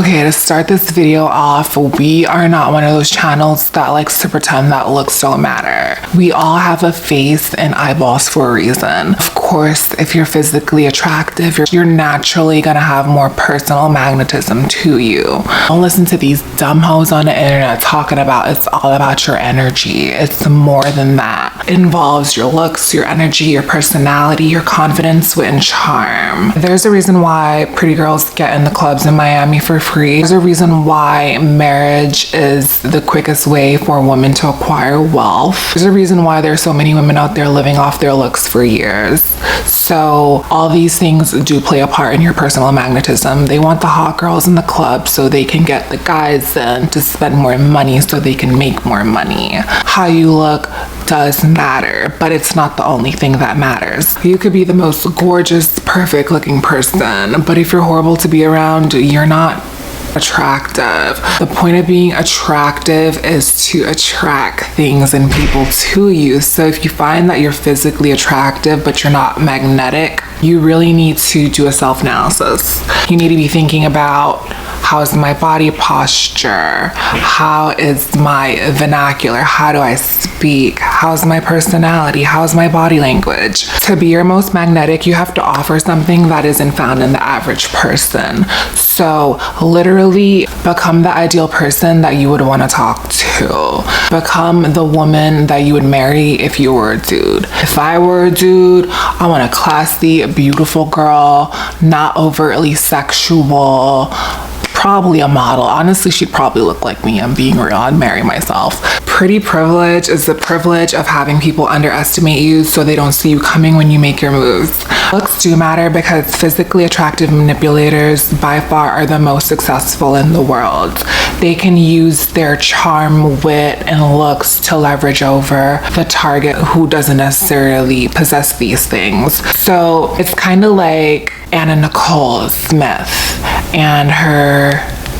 Okay, to start this video off, we are not one of those channels that likes to pretend that looks don't matter. We all have a face and eyeballs for a reason. Of course, if you're physically attractive, you're naturally gonna have more personal magnetism to you. Don't listen to these dumb hoes on the internet talking about it's all about your energy. It's more than that. It involves your looks, your energy, your personality, your confidence, wit, and charm. There's a reason why pretty girls get in the clubs in Miami for free. There's a reason why marriage is the quickest way for a woman to acquire wealth. There's a reason why there's so many women out there living off their looks for years. So all these things do play a part in your personal magnetism. They want the hot girls in the club so they can get the guys in to spend more money so they can make more money. How you look does matter, but it's not the only thing that matters. You could be the most gorgeous, perfect looking person, but if you're horrible to be around, you're not attractive. The point of being attractive is to attract things and people to you. So if you find that you're physically attractive but you're not magnetic, you really need to do a self-analysis. You need to be thinking about, how is my body posture? How is my vernacular? How do I speak? How's my personality? How's my body language? To be your most magnetic, you have to offer something that isn't found in the average person. So literally become the ideal person that you would want to talk to. Become the woman that you would marry if you were a dude. If I were a dude, I want a classy, beautiful girl, not overtly sexual, probably a model. Honestly, she'd probably look like me. I'm being real. I'd marry myself. Pretty privilege is the privilege of having people underestimate you so they don't see you coming when you make your moves. Looks do matter because physically attractive manipulators by far are the most successful in the world. They can use their charm, wit, and looks to leverage over the target who doesn't necessarily possess these things. So it's kind of like Anna Nicole Smith and her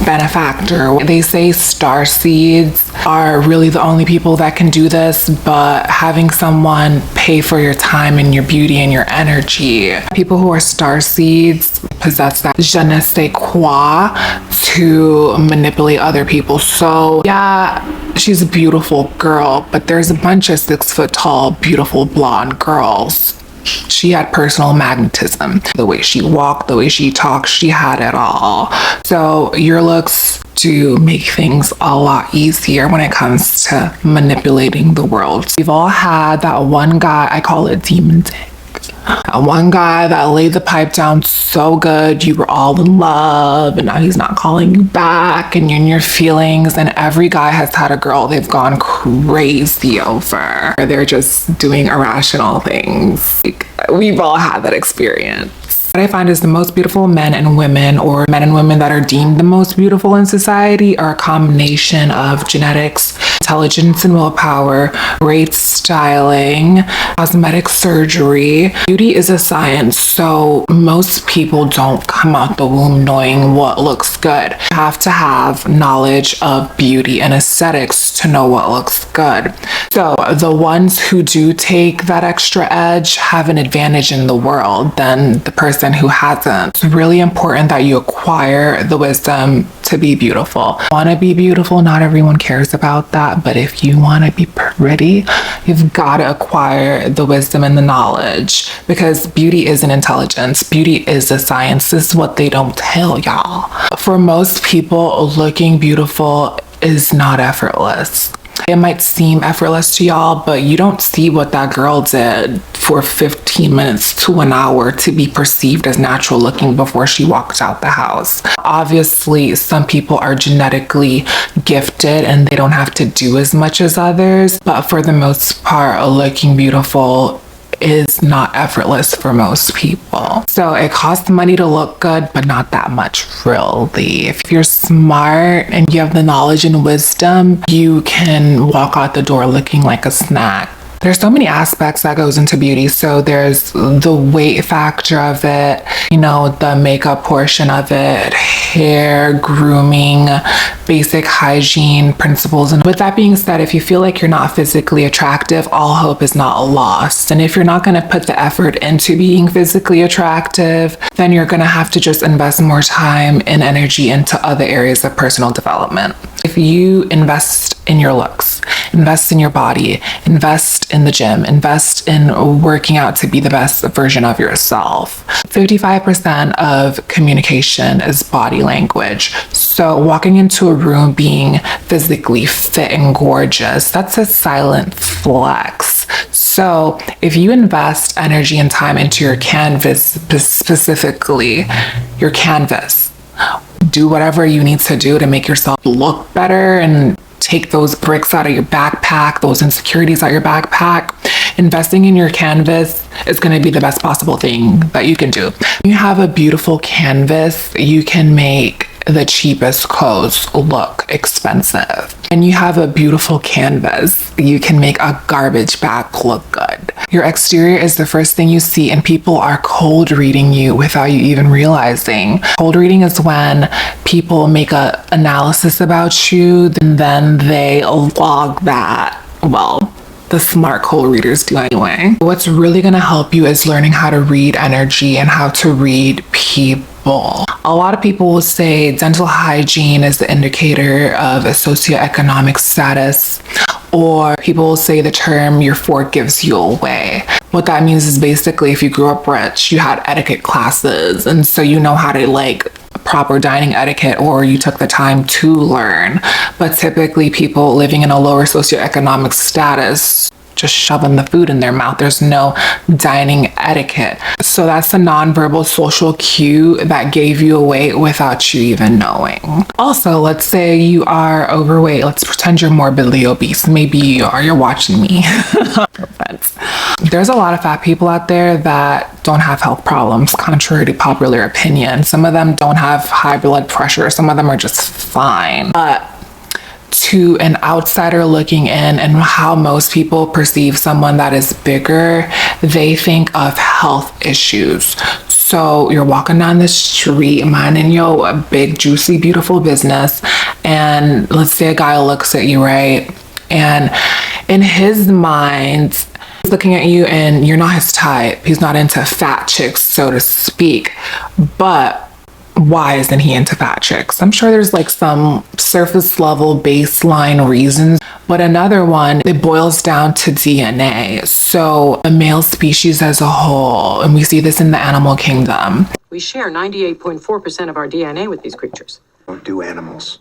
benefactor. They say star seeds are really the only people that can do this, but having someone pay for your time and your beauty and your energy. People who are star seeds possess that je ne sais quoi to manipulate other people. So yeah, she's a beautiful girl, but there's a bunch of 6 foot tall, beautiful blonde girls. She had personal magnetism. The way she walked, the way she talked, she had it all. So your looks do make things a lot easier when it comes to manipulating the world. We've all had that one guy, I call it demon dick. One guy that laid the pipe down so good, you were all in love, and now he's not calling you back, and you're in your feelings. And every guy has had a girl they've gone crazy over. They're just doing irrational things. We've all had that experience. What I find is the most beautiful men and women, or men and women that are deemed the most beautiful in society, are a combination of genetics, intelligence and willpower, great styling, cosmetic surgery. Beauty is a science, so most people don't come out the womb knowing what looks good. You have to have knowledge of beauty and aesthetics to know what looks good. So the ones who do take that extra edge have an advantage in the world than the person who hasn't. It's really important that you acquire the wisdom to be beautiful. Want to be beautiful? Not everyone cares about that, but if you want to be pretty, you've got to acquire the wisdom and the knowledge, because beauty isn't intelligence. Beauty is a science. This is what they don't tell y'all. For most people, looking beautiful is not effortless. It might seem effortless to y'all, but you don't see what that girl did for 15 minutes to an hour to be perceived as natural looking before she walked out the house. Obviously, some people are genetically gifted and they don't have to do as much as others, but for the most part, looking beautiful is not effortless for most people. So it costs money to look good, but not that much really. If you're smart and you have the knowledge and wisdom, you can walk out the door looking like a snack. There's so many aspects that goes into beauty. So there's the weight factor of it, you know, the makeup portion of it, hair, grooming, basic hygiene principles. And with that being said, if you feel like you're not physically attractive, all hope is not lost. And if you're not going to put the effort into being physically attractive, then you're going to have to just invest more time and energy into other areas of personal development. If you invest in your looks, invest in your body, invest in the gym, invest in working out to be the best version of yourself. 55% of communication is body language. So walking into a room being physically fit and gorgeous, that's a silent flex. So if you invest energy and time into your canvas, specifically your canvas, do whatever you need to do to make yourself look better and take those bricks out of your backpack, those insecurities out your backpack. Investing in your canvas is going to be the best possible thing that you can do. You have a beautiful canvas, you can make the cheapest clothes look expensive. And you have a beautiful canvas, you can make a garbage bag look good. Your exterior is the first thing you see, and people are cold reading you without you even realizing. Cold reading is when people make an analysis about you, and then they log that. Well, the smart cold readers do anyway. What's really gonna help you is learning how to read energy and how to read people. A lot of people will say dental hygiene is the indicator of a socioeconomic status, or people will say the term your fork gives you away. What that means is basically if you grew up rich, you had etiquette classes, and so you know how to like proper dining etiquette, or you took the time to learn. But typically people living in a lower socioeconomic status just shoving the food in their mouth. There's no dining etiquette. So that's the nonverbal social cue that gave you away without you even knowing. Also, let's say you are overweight. Let's pretend you're morbidly obese. Maybe you are, you're watching me. No offense. There's a lot of fat people out there that don't have health problems, contrary to popular opinion. Some of them don't have high blood pressure. Some of them are just fine. But to an outsider looking in and how most people perceive someone that is bigger, they think of health issues. So you're walking down the street minding your big, juicy, beautiful business, and let's say a guy looks at you, right? And in his mind, he's looking at you and you're not his type. He's not into fat chicks, so to speak. But why isn't he into fat chicks? I'm sure there's like some surface level baseline reasons, but another one, it boils down to DNA. So the male species as a whole, and we see this in the animal kingdom. We share 98.4% of our DNA with these creatures. Don't do animals.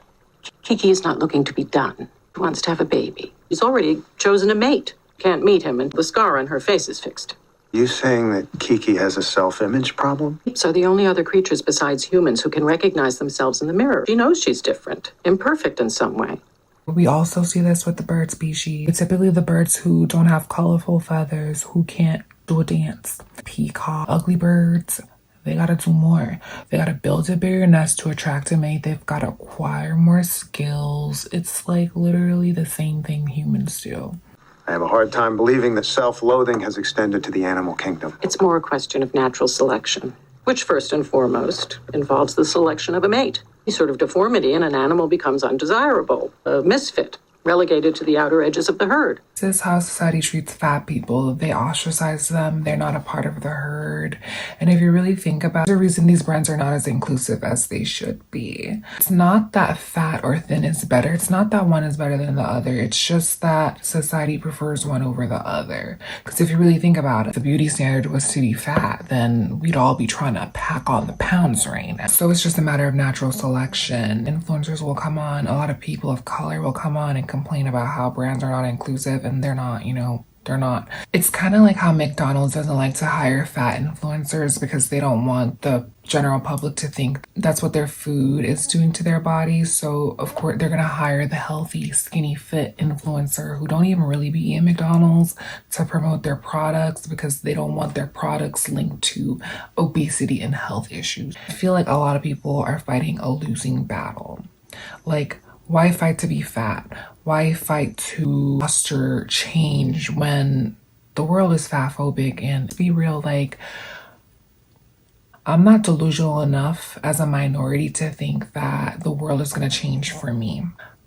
Kiki is not looking to be done. He wants to have a baby. He's already chosen a mate. Can't meet him, and the scar on her face is fixed. You saying that Kiki has a self-image problem? So the only other creatures besides humans who can recognize themselves in the mirror. She knows she's different, imperfect in some way. We also see this with the bird species. Typically the birds who don't have colorful feathers, who can't do a dance. Peacock, ugly birds, they gotta do more. They gotta build a bigger nest to attract a mate. They've gotta acquire more skills. It's like literally the same thing humans do. I have a hard time believing that self-loathing has extended to the animal kingdom. It's more a question of natural selection, which first and foremost involves the selection of a mate. Any sort of deformity in an animal becomes undesirable, a misfit, relegated to the outer edges of the herd. This is how society treats fat people. They ostracize them. They're not a part of the herd. And if you really think about the reason these brands are not as inclusive as they should be, it's not that fat or thin is better. It's not that one is better than the other. It's just that society prefers one over the other. Because if you really think about it, if the beauty standard was to be fat, then we'd all be trying to pack on the pounds right now. So it's just a matter of natural selection. Influencers will come on. A lot of people of color will come on and complain about how brands are not inclusive, and they're not, they're not. It's kind of like how McDonald's doesn't like to hire fat influencers because they don't want the general public to think that's what their food is doing to their bodies. So of course they're gonna hire the healthy, skinny, fit influencer who don't even really be in McDonald's to promote their products because they don't want their products linked to obesity and health issues. I feel like a lot of people are fighting a losing battle. Like, why fight to be fat? Why fight to foster change when the world is fat phobic? And to be real, like, I'm not delusional enough as a minority to think that the world is going to change for me.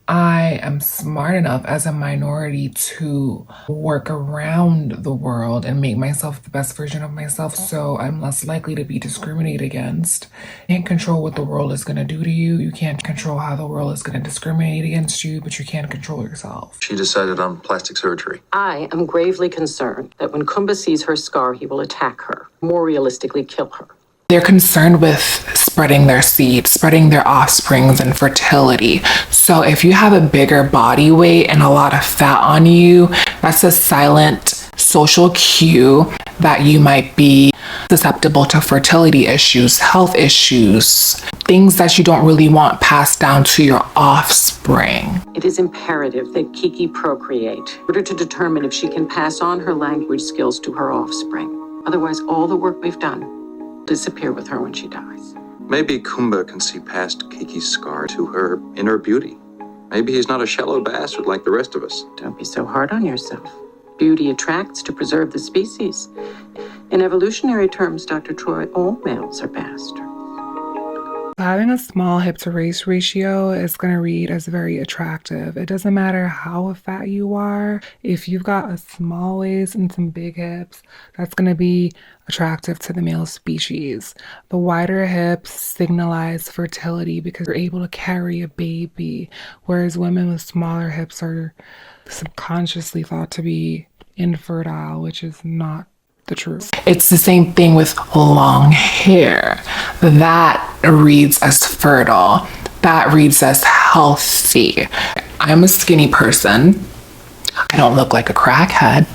I am smart enough as a minority to work around the world and make myself the best version of myself, so I'm less likely to be discriminated against. You can't control what the world is going to do to you. You can't control how the world is going to discriminate against you, but you can control yourself. She decided on plastic surgery. I am gravely concerned that when Kumba sees her scar, he will attack her, more realistically kill her. They're concerned with spreading their seed, spreading their offsprings and fertility. So if you have a bigger body weight and a lot of fat on you, that's a silent social cue that you might be susceptible to fertility issues, health issues, things that you don't really want passed down to your offspring. It is imperative that Kiki procreate in order to determine if she can pass on her language skills to her offspring. Otherwise, all the work we've done will disappear with her when she dies. Maybe Kumba can see past Kiki's scar to her inner beauty. Maybe he's not a shallow bastard like the rest of us. Don't be so hard on yourself. Beauty attracts to preserve the species. In evolutionary terms, Dr. Troy, all males are bastards. Having a small hip to waist ratio is going to read as very attractive. It doesn't matter how fat you are. If you've got a small waist and some big hips, that's going to be attractive to the male species. The wider hips signalize fertility because you're able to carry a baby, whereas women with smaller hips are subconsciously thought to be infertile, which is not the truth. It's the same thing with long hair. That reads as fertile. That reads as healthy. I'm a skinny person. I don't look like a crackhead.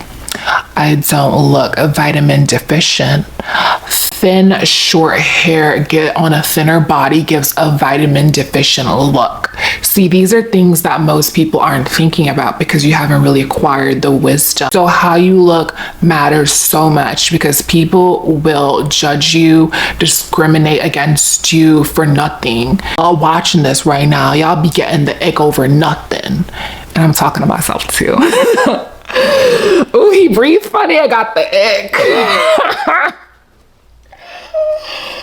I don't look vitamin deficient. Thin, short hair on a thinner body gives a vitamin deficient look. See, these are things that most people aren't thinking about because you haven't really acquired the wisdom. So how you look matters so much because people will judge you, discriminate against you for nothing. While watching this right now, y'all be getting the ick over nothing. And I'm talking to myself too. Ooh, he breathed funny. I got the ick.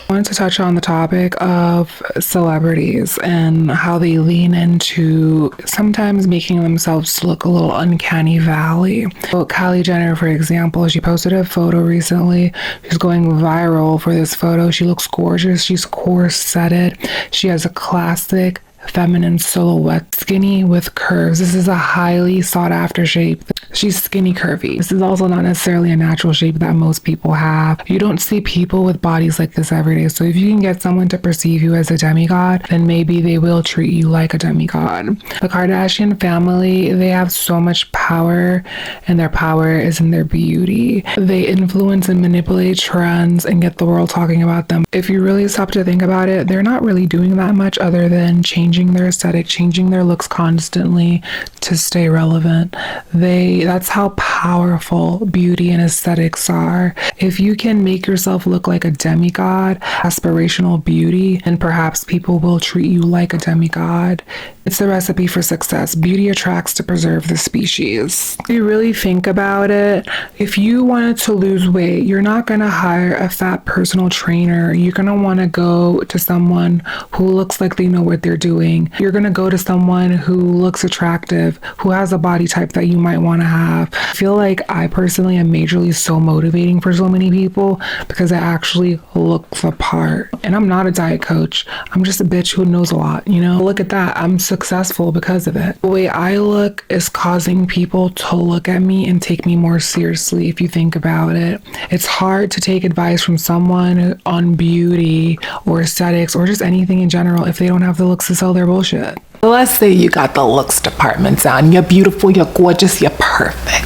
I wanted to touch on the topic of celebrities and how they lean into sometimes making themselves look a little uncanny valley. So Kylie Jenner, for example, she posted a photo recently. She's going viral for this photo. She looks gorgeous. She's corseted. She has a classic feminine silhouette, skinny with curves. This is a highly sought after shape. She's skinny curvy. This is also not necessarily a natural shape that most people have. You don't see people with bodies like this every day. So if you can get someone to perceive you as a demigod, then maybe they will treat you like a demigod. The Kardashian family, they have so much power, and their power is in their beauty. They influence and manipulate trends and get the world talking about them. If you really stop to think about it, they're not really doing that much other than changing their aesthetic, changing their looks constantly to stay relevant. That's how powerful beauty and aesthetics are. If you can make yourself look like a demigod, aspirational beauty, and perhaps people will treat you like a demigod. It's the recipe for success. Beauty attracts to preserve the species. If you really think about it, if you wanted to lose weight, you're not going to hire a fat personal trainer. You're going to want to go to someone who looks like they know what they're doing. You're going to go to someone who looks attractive, who has a body type that you might want to have. I feel like I personally am majorly so motivating for so many people because I actually look the part. And I'm not a diet coach. I'm just a bitch who knows a lot, you know? Look at that. I'm successful because of it. The way I look is causing people to look at me and take me more seriously if you think about it. It's hard to take advice from someone on beauty or aesthetics or just anything in general if they don't have the looks to sell their bullshit. Let's say you got the looks department down. You're beautiful, you're gorgeous, you're perfect.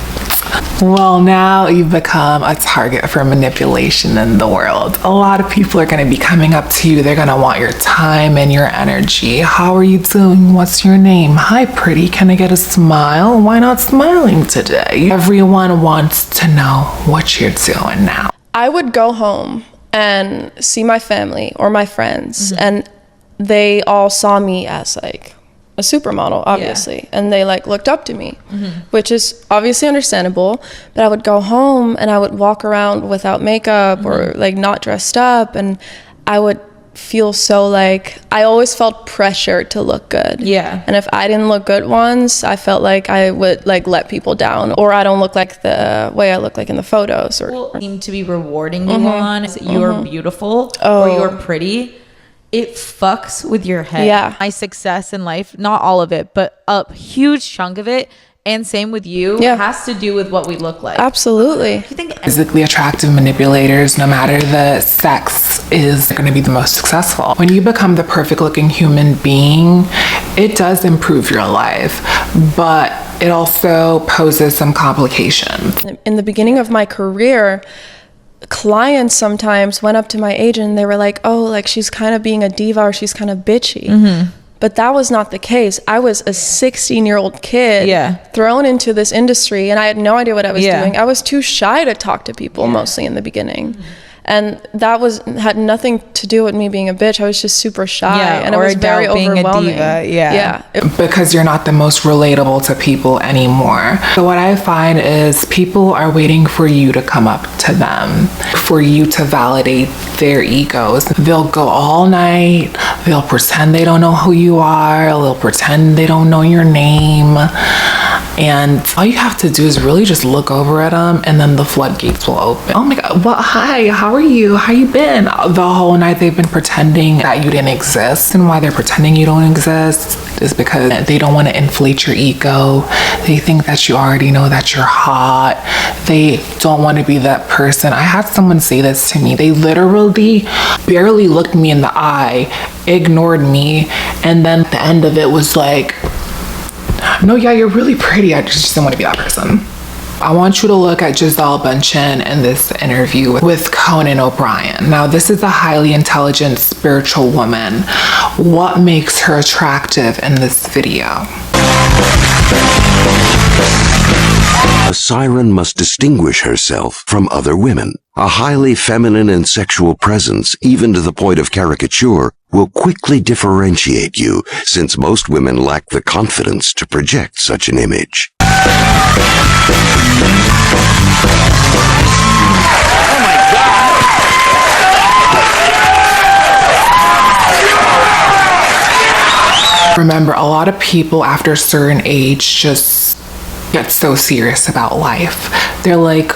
Well, now you've become a target for manipulation in the world. A lot of people are going to be coming up to you. They're going to want your time and your energy. How are you doing? What's your name? Hi, pretty. Can I get a smile? Why not smiling today? Everyone wants to know what you're doing now. I would go home and see my family or my friends, and they all saw me as like a supermodel, obviously, and they like looked up to me, which is obviously understandable. But I would go home and I would walk around without makeup or like not dressed up, and I would feel so like, I always felt pressure to look good. Yeah. And if I didn't look good once, I felt like I would like let people down, or I don't look like the way I look like in the photos, or Seem to be rewarding you on you're beautiful or you're pretty. It fucks with your head. Yeah. My success in life, not all of it, but a huge chunk of it, and same with you, has to do with what we look like. Absolutely. You think Physically attractive manipulators, no matter the sex, is going to be the most successful. When you become the perfect looking human being, it does improve your life, but it also poses some complications. In the beginning of my career, clients sometimes went up to my agent and they were like, oh, like she's kind of being a diva, or she's kind of bitchy. But that was not the case. I was a 16-year-old kid thrown into this industry, and I had no idea what I was doing. I was too shy to talk to people mostly in the beginning. And that had nothing to do with me being a bitch. I was just super shy, and it was very overwhelming. Because you're not the most relatable to people anymore. So what I find is people are waiting for you to come up to them, for you to validate their egos. They'll go all night, they'll pretend they don't know who you are, they'll pretend they don't know your name. And all you have to do is really just look over at them, and then the floodgates will open. Oh my God, well, hi, how are you? How you been? The whole night they've been pretending that you didn't exist, and why they're pretending you don't exist is because they don't want to inflate your ego. They think that you already know that you're hot. They don't want to be that person. I had someone say this to me. They literally barely looked me in the eye, ignored me, and then the end of it was like, no, yeah, you're really pretty. I just didn't want to be that person. I want you to look at Giselle Bündchen in this interview with Conan O'Brien. Now, this is a highly intelligent, spiritual woman. What makes her attractive in this video? A siren must distinguish herself from other women. A highly feminine and sexual presence, even to the point of caricature, will quickly differentiate you, since most women lack the confidence to project such an image. Remember, a lot of people after a certain age just get so serious about life. They're like,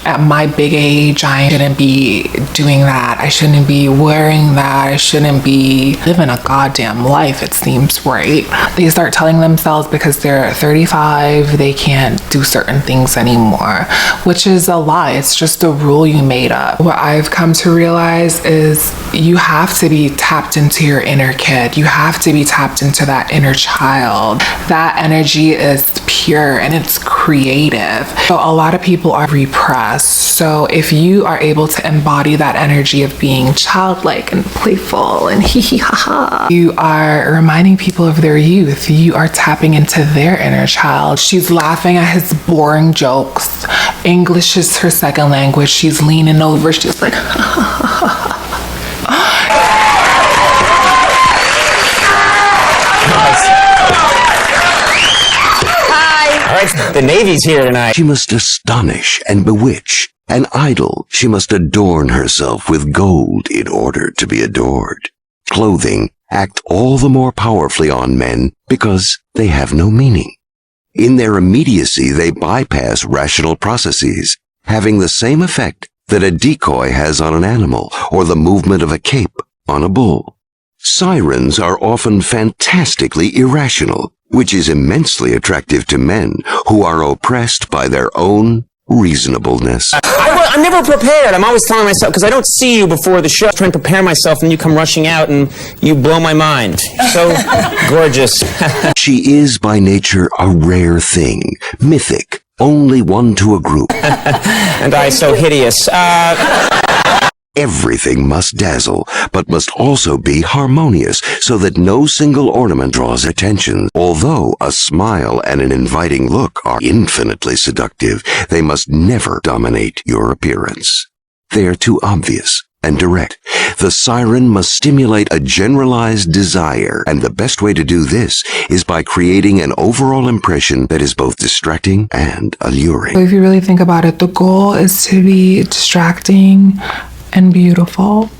at my big age, I shouldn't be doing that. I shouldn't be wearing that. I shouldn't be living a goddamn life, it seems, right? They start telling themselves because they're 35, they can't do certain things anymore, which is a lie. It's just a rule you made up. What I've come to realize is you have to be tapped into your inner kid. You have to be tapped into that inner child. That energy is pure and it's creative. So a lot of people are repressed. So if you are able to embody that energy of being childlike and playful and hee hee ha ha, you are reminding people of their youth. You are tapping into their inner child. She's laughing at his boring jokes. English is her second language. She's leaning over. She's like, The Navy's here tonight. She must astonish and bewitch. An idol, she must adorn herself with gold in order to be adored. Clothing act all the more powerfully on men because they have no meaning. In their immediacy, they bypass rational processes, having the same effect that a decoy has on an animal or the movement of a cape on a bull. Sirens are often fantastically irrational, which is immensely attractive to men who are oppressed by their own reasonableness. I'm never prepared. I'm always telling myself, because I don't see you before the show, trying to prepare myself, and you come rushing out and you blow my mind. So gorgeous. She is by nature a rare thing, mythic, only one to a group. And I so hideous. Everything must dazzle, but must also be harmonious so that no single ornament draws attention. Although a smile and an inviting look are infinitely seductive, they must never dominate your appearance. They are too obvious and direct. The siren must stimulate a generalized desire, and the best way to do this is by creating an overall impression that is both distracting and alluring. So if you really think about it, the goal is to be distracting and beautiful.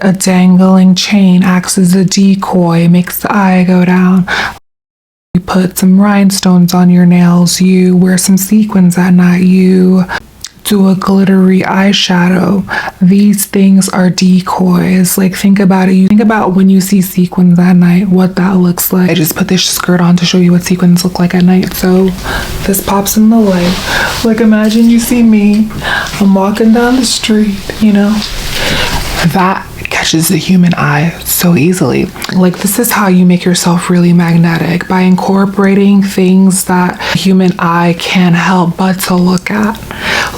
A dangling chain acts as a decoy, makes the eye go down. You put some rhinestones on your nails, you wear some sequins at night, you do a glittery eyeshadow. These things are decoys. Like, think about it. You think about when you see sequins at night, what that looks like. I just put this skirt on to show you what sequins look like at night. So this pops in the light. Like, imagine you see me. I'm walking down the street, you know? That catches the human eye so easily. Like, this is how you make yourself really magnetic, by incorporating things that the human eye can't help but to look at.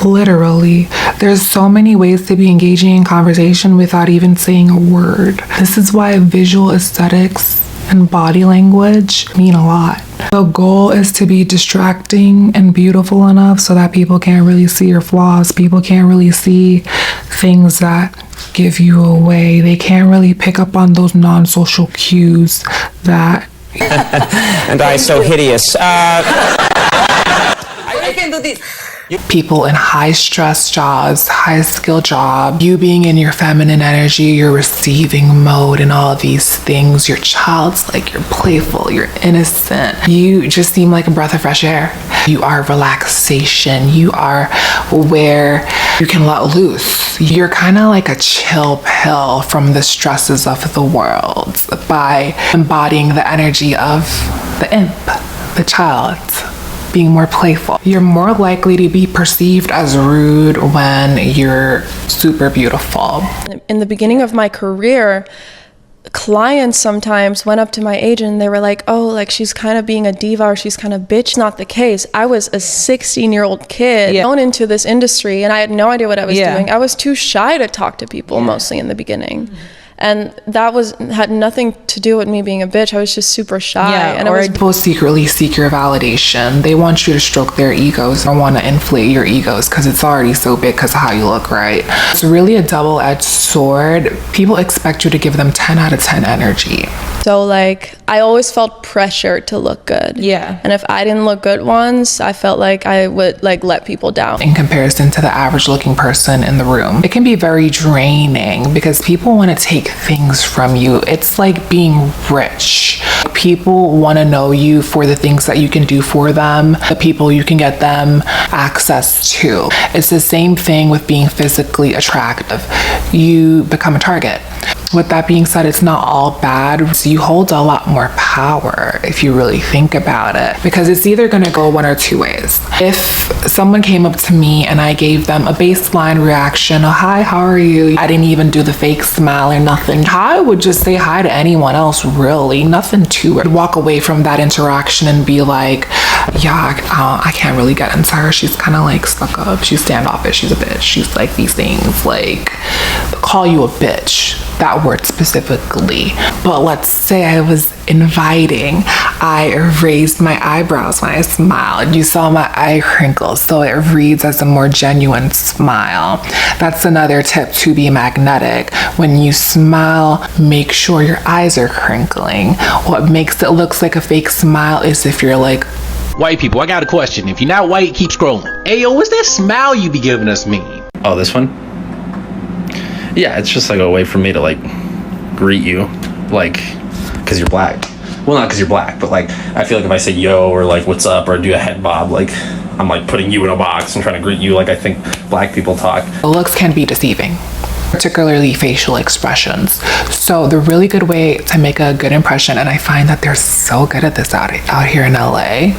Literally, there's so many ways to be engaging in conversation without even saying a word. This is why visual aesthetics and body language mean a lot. The goal is to be distracting and beautiful enough so that people can't really see your flaws. People can't really see things that give you away. They can't really pick up on those non-social cues that and I so hideous. I can do this. People in high stress jobs, high skill job, you being in your feminine energy, your receiving mode and all of these things, you're childlike, you're playful, you're innocent. You just seem like a breath of fresh air. You are relaxation. You are where you can let loose. You're kind of like a chill pill from the stresses of the world by embodying the energy of the imp, the child. Being more playful. You're more likely to be perceived as rude when you're super beautiful. In the beginning of my career, clients sometimes went up to my agent and they were like, oh, like she's kind of being a diva or she's kind of bitch. Not the case. I was a 16-year-old kid going into this industry and I had no idea what I was doing. I was too shy to talk to people mostly in the beginning. And that had nothing to do with me being a bitch. I was just super shy. And people secretly seek your validation. They want you to stroke their egos or want to inflate your egos because it's already so big because of how you look, right? It's really a double-edged sword. People expect you to give them 10 out of 10 energy. So like, I always felt pressure to look good. Yeah. And if I didn't look good once, I felt like I would like let people down. In comparison to the average looking person in the room, it can be very draining because people want to take things from you. It's like being rich. People want to know you for the things that you can do for them, the people you can get them access to. It's the same thing with being physically attractive. You become a target. With that being said, it's not all bad. So you hold a lot more power if you really think about it, because it's either going to go one or two ways. If someone came up to me and I gave them a baseline reaction, oh, hi, how are you? I didn't even do the fake smile or nothing. I would just say hi to anyone else, really. Nothing to it. Walk away from that interaction and be like, yeah, I can't really get into her. She's kind of like stuck up. She's standoffish. She's a bitch. She's like these things. Like, call you a bitch. That word specifically. But let's say I was inviting. I raised my eyebrows when I smiled. You saw my eye crinkles, so it reads as a more genuine smile. That's another tip to be magnetic. When you smile, make sure your eyes are crinkling. What makes it look like a fake smile is if you're like, white people, I got a question. If you're not white, keep scrolling. Hey, yo, what's that smile you be giving us mean? Oh, this one? Yeah, it's just like a way for me to like greet you, like, because you're black. Well, not because you're black, but like, I feel like if I say yo or like what's up or do a head bob, like I'm like putting you in a box and trying to greet you like I think black people talk. Looks can be deceiving, particularly facial expressions. So the really good way to make a good impression, and I find that they're so good at this out here in LA,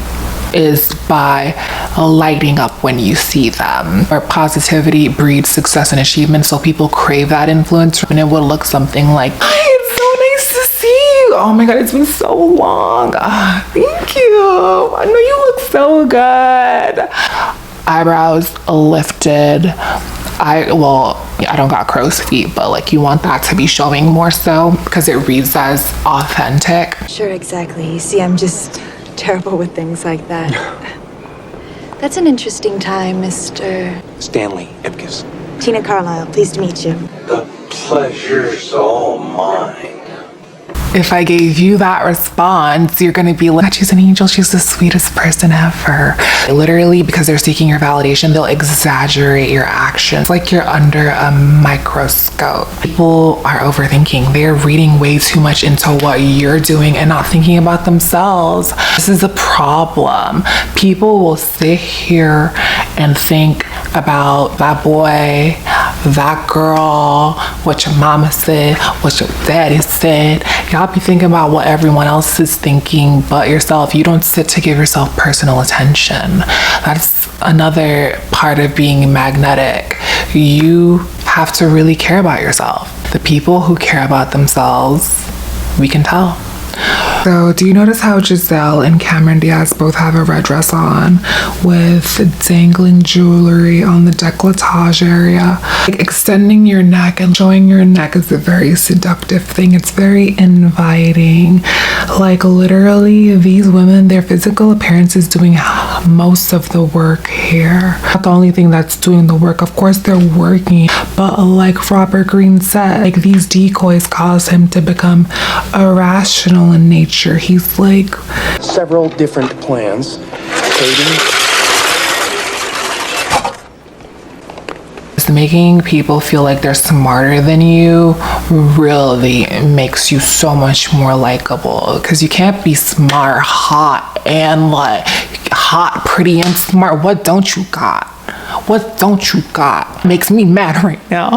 is by lighting up when you see them. Or positivity breeds success and achievement, so people crave that influence, and it will look something like, hi, it's so nice to see you. Oh my god, it's been so long. Thank you. I know you look so good. Eyebrows lifted. I don't got crow's feet, but like you want that to be showing more so because it reads as authentic. Sure, exactly. You see, I'm just terrible with things like that. That's an interesting time, Mr. Stanley Ipkiss. Tina Carlisle, pleased to meet you. The pleasure's all mine. If I gave you that response, you're gonna be like, she's an angel, she's the sweetest person ever. Literally, because they're seeking your validation, they'll exaggerate your actions like you're under a microscope. People are overthinking. They're reading way too much into what you're doing and not thinking about themselves. This is a problem. People will sit here and think about that boy, that girl, what your mama said, what your daddy said. Y'all be thinking about what everyone else is thinking but yourself. You don't sit to give yourself personal attention. That's another part of being magnetic. You have to really care about yourself. The people who care about themselves, we can tell. So, do you notice how Giselle and Cameron Diaz both have a red dress on with dangling jewelry on the décolletage area? Like, extending your neck and showing your neck is a very seductive thing. It's very inviting. Like, literally, these women, their physical appearance is doing most of the work here. Not the only thing that's doing the work. Of course, they're working, but like Robert Greene said, like, these decoys cause him to become irrational in nature. He's like several different plans. Making people feel like they're smarter than you really makes you so much more likable, because you can't be smart, hot, and like hot, pretty, and smart. What don't you got? What don't you got? Makes me mad right now.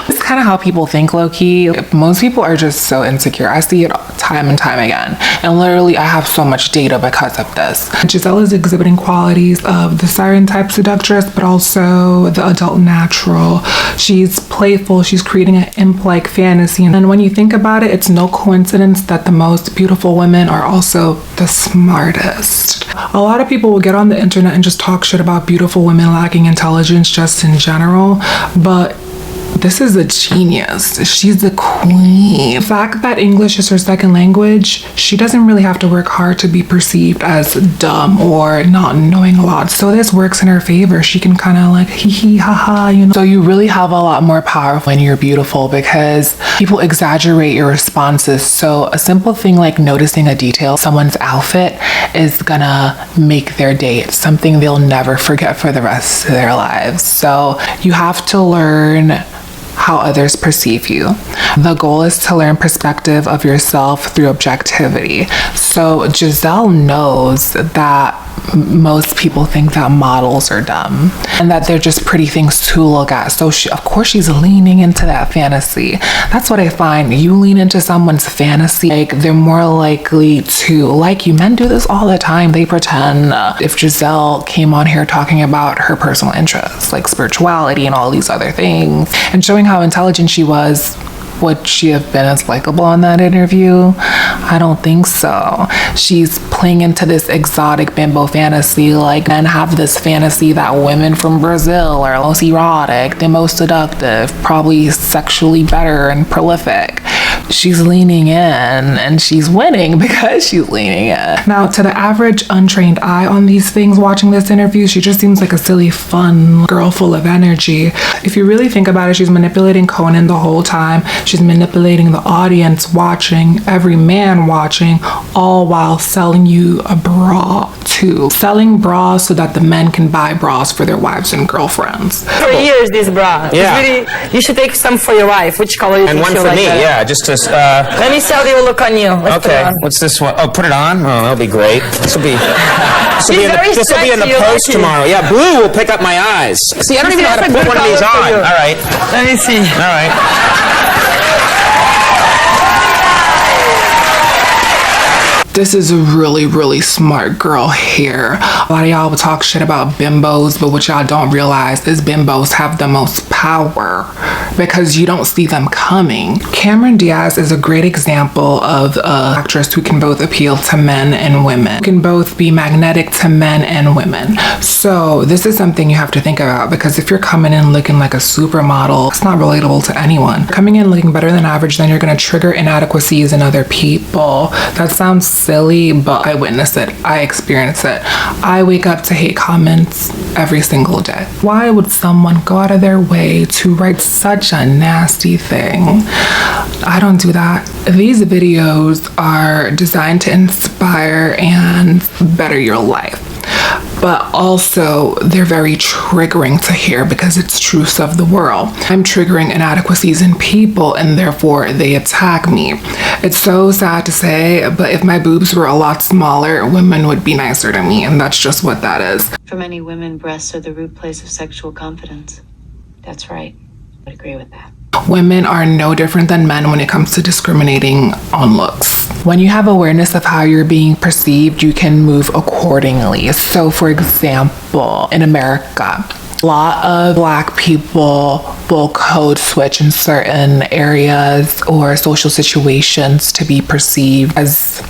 It's kind of how people think, low-key. Most people are just so insecure. I see it time and time again. And literally, I have so much data because of this. Giselle is exhibiting qualities of the siren type seductress, but also the adult natural. She's playful. She's creating an imp-like fantasy. And when you think about it, it's no coincidence that the most beautiful women are also the smartest. A lot of people will get on the internet and just talk shit about beautiful women lacking intelligence just in general, but this is a genius. She's the queen. The fact that English is her second language, she doesn't really have to work hard to be perceived as dumb or not knowing a lot. So this works in her favor. She can kind of like hee hee ha ha, you know. So you really have a lot more power when you're beautiful, because people exaggerate your responses. So a simple thing like noticing a detail, someone's outfit, is gonna make their day. It's something they'll never forget for the rest of their lives. So you have to learn how others perceive you. The goal is to learn perspective of yourself through objectivity. So Giselle knows that most people think that models are dumb and that they're just pretty things to look at. So of course she's leaning into that fantasy. That's what I find. You lean into someone's fantasy, like they're more likely to like you. Men do this all the time. They pretend. If Giselle came on here talking about her personal interests, like spirituality and all these other things, and showing how intelligent she was, would she have been as likable in that interview? I don't think so. She's playing into this exotic bimbo fantasy, like men have this fantasy that women from Brazil are most erotic, the most seductive, probably sexually better and prolific. She's leaning in and she's winning because she's leaning in. Now, to the average untrained eye on these things watching this interview, she just seems like a silly, fun girl full of energy. If you really think about it, she's manipulating Conan the whole time. She's manipulating the audience watching, every man watching, all while selling you a bra too. Selling bras so that the men can buy bras for their wives and girlfriends. For years, this bra. Yeah. Really, you should take some for your wife. Which color you and think one she'll for like me, better? yeah, just to Let me sell you a look on you. Let's put it okay, on. what's this one? Oh, put it on? Oh, that'll be great. This will be in the very post stretchy, tomorrow. Yeah, blue will pick up my eyes. See, I don't even know how to put one of these on. All right. Let me see. All right. This is a really, really smart girl here. A lot of y'all will talk shit about bimbos, but what y'all don't realize is bimbos have the most power because you don't see them coming. Cameron Diaz is a great example of an actress who can both appeal to men and women, who can both be magnetic to men and women. So this is something you have to think about, because if you're coming in looking like a supermodel, it's not relatable to anyone. Coming in looking better than average, then you're going to trigger inadequacies in other people. That sounds silly, but I witness it. I experience it. I wake up to hate comments every single day. Why would someone go out of their way to write such a nasty thing? I don't do that. These videos are designed to inspire and better your life. But also, they're very triggering to hear because it's truths of the world. I'm triggering inadequacies in people and therefore they attack me. It's so sad to say, but if my boobs were a lot smaller, women would be nicer to me, and that's just what that is. For many women, breasts are the root place of sexual confidence. That's right. I agree with that. Women are no different than men when it comes to discriminating on looks. When you have awareness of how you're being perceived, you can move accordingly. So for example, in America, a lot of Black people will code switch in certain areas or social situations to be perceived as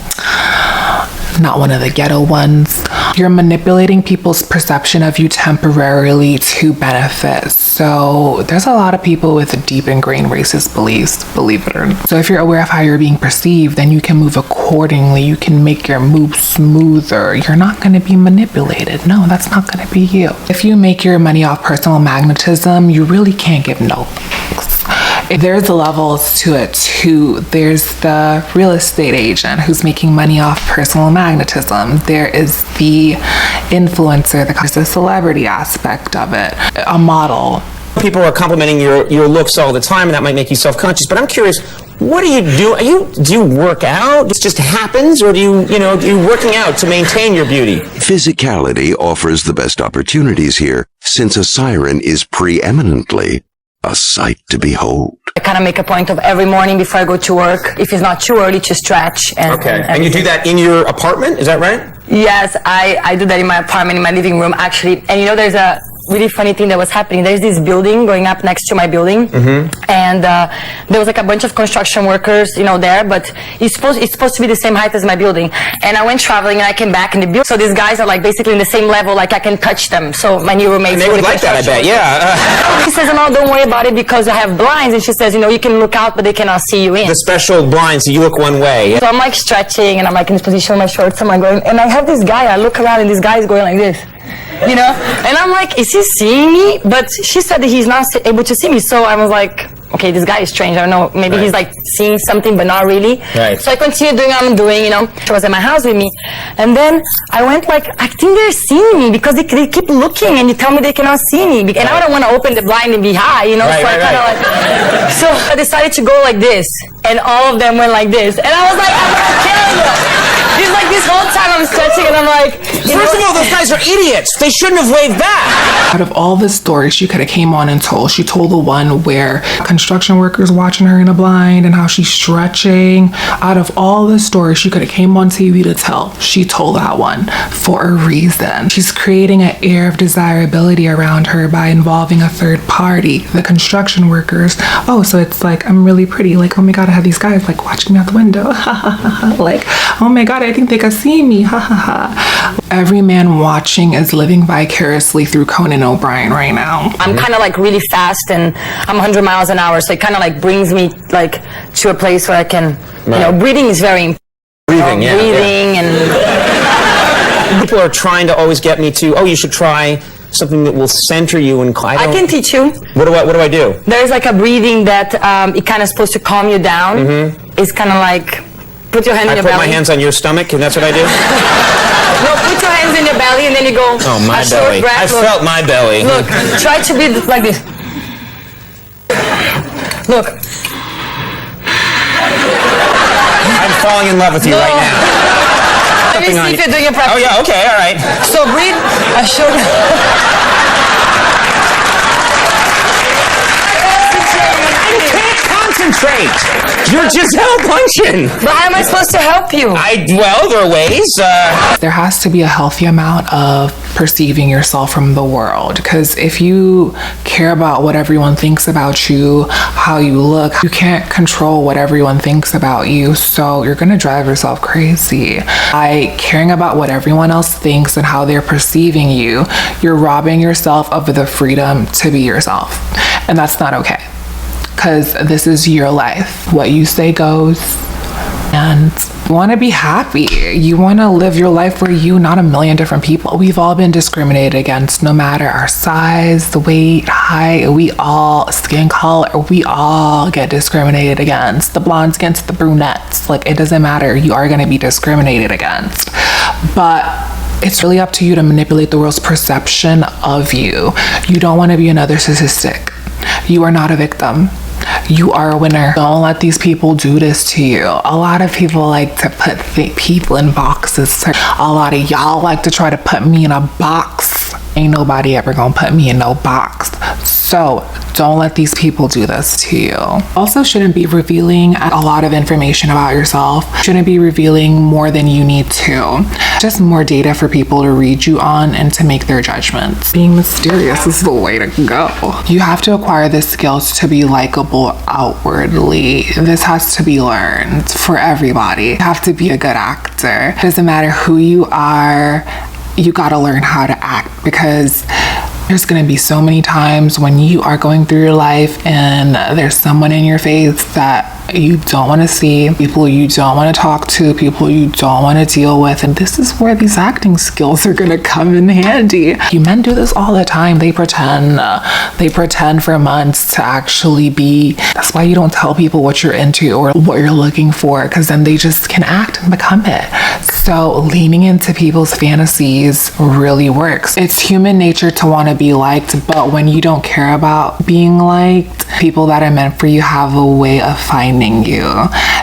not one of the ghetto ones. You're manipulating people's perception of you temporarily to benefit. So there's a lot of people with deep ingrained racist beliefs, believe it or not. So if you're aware of how you're being perceived, then you can move accordingly. You can make your move smoother. You're not going to be manipulated. No, that's not going to be you. If you make your money off personal magnetism, you really can't give no fucks. There's levels to it too. There's the real estate agent who's making money off personal magnetism. There is the influencer, there's the celebrity aspect of it, a model. People are complimenting your looks all the time, and that might make you self-conscious. But I'm curious, what do you do? Do you work out? It just happens, or do you working out to maintain your beauty? Physicality offers the best opportunities here, since a siren is preeminently a sight to behold. I kind of make a point of every morning before I go to work, if it's not too early, to stretch. And you do that in your apartment, is that right? Yes, I do that in my apartment, in my living room, actually. And there's a really funny thing that was happening. There's this building going up next to my building, and there was like a bunch of construction workers, there, but it's supposed to be the same height as my building. And I went traveling and I came back in the building. So these guys are like basically in the same level, like I can touch them. So my new roommate. And they would like that, I bet, yeah. She says, no, don't worry about it because I have blinds. And she says, you can look out, but they cannot see you in. The special blinds, so you look one way. So I'm like stretching and I'm like in this position with my shorts. I'm like going, and I have this guy, I look around and this guy is going like this. And I'm like, is he seeing me? But she said that he's not able to see me. So I was like, okay, this guy is strange. I don't know. Maybe he's like seeing something, but not really. Right. So I continued doing what I'm doing, She was at my house with me. And then I went like, I think they're seeing me because they keep looking and you tell me they cannot see me. And I don't want to open the blind and be high, so I kind of like, so I decided to go like this. And all of them went like this. And I was like, I'm not kidding you. It's like this whole time I'm stretching and I'm like, First of all, those guys are idiots. They shouldn't have waved back. Out of all the stories she could have came on and told, she told the one where construction workers watching her in a blind and how she's stretching. Out of all the stories she could have came on TV to tell, she told that one for a reason. She's creating an air of desirability around her by involving a third party, the construction workers. Oh, so it's like, I'm really pretty. Like, oh my God, I have these guys like watching me out the window. Like, oh my God, I think they could see me. Every man watching is living vicariously through Conan O'Brien right now. I'm kind of like really fast and I'm 100 miles an hour. So it kind of like brings me like to a place where I can, breathing is very important. Breathing, and people are trying to always get me to, you should try something that will center you and I can teach you. What do I do? There's like a breathing that it kind of supposed to calm you down. It's kind of like put your hand in your belly. I put my hands on your stomach and that's what I do? No, put your hands in your belly and then you go. Oh, my belly. I felt my belly. Look, try to be like this. Look. I'm falling in love with you right now. Let me see if you're doing it properly. Oh, yeah, okay, all right. So breathe. I showed you. I can't concentrate. You're just punching. But how am I supposed to help you? Well, there are ways. There has to be a healthy amount of perceiving yourself from the world, because if you care about what everyone thinks about you, how you look, you can't control what everyone thinks about you, so you're gonna drive yourself crazy. By caring about what everyone else thinks and how they're perceiving you, you're robbing yourself of the freedom to be yourself, and that's not okay. Because this is your life. What you say goes, And you want to be happy. You want to live your life for you, not a million different people. We've all been discriminated against, no matter our size, the weight, height, skin color, we all get discriminated against. The blondes against the brunettes. Like, it doesn't matter. You are going to be discriminated against. But it's really up to you to manipulate the world's perception of you. You don't want to be another statistic. You are not a victim. You are a winner. Don't let these people do this to you. A lot of people like to put people in boxes. A lot of y'all like to try to put me in a box. Ain't nobody ever gonna put me in no box. So don't let these people do this to you. Also, shouldn't be revealing a lot of information about yourself. Shouldn't be revealing more than you need to. Just more data for people to read you on and to make their judgments. Being mysterious is the way to go. You have to acquire the skills to be likable outwardly. This has to be learned for everybody. You have to be a good actor. It doesn't matter who you are, you gotta learn how to act, because there's going to be so many times when you are going through your life and there's someone in your face that you don't want to see, people you don't want to talk to, people you don't want to deal with. And this is where these acting skills are going to come in handy. You men do this all the time. They pretend for months to actually be. That's why you don't tell people what you're into or what you're looking for, because then they just can act and become it. So leaning into people's fantasies really works. It's human nature to want to be liked, but when you don't care about being liked, people that are meant for you have a way of finding you.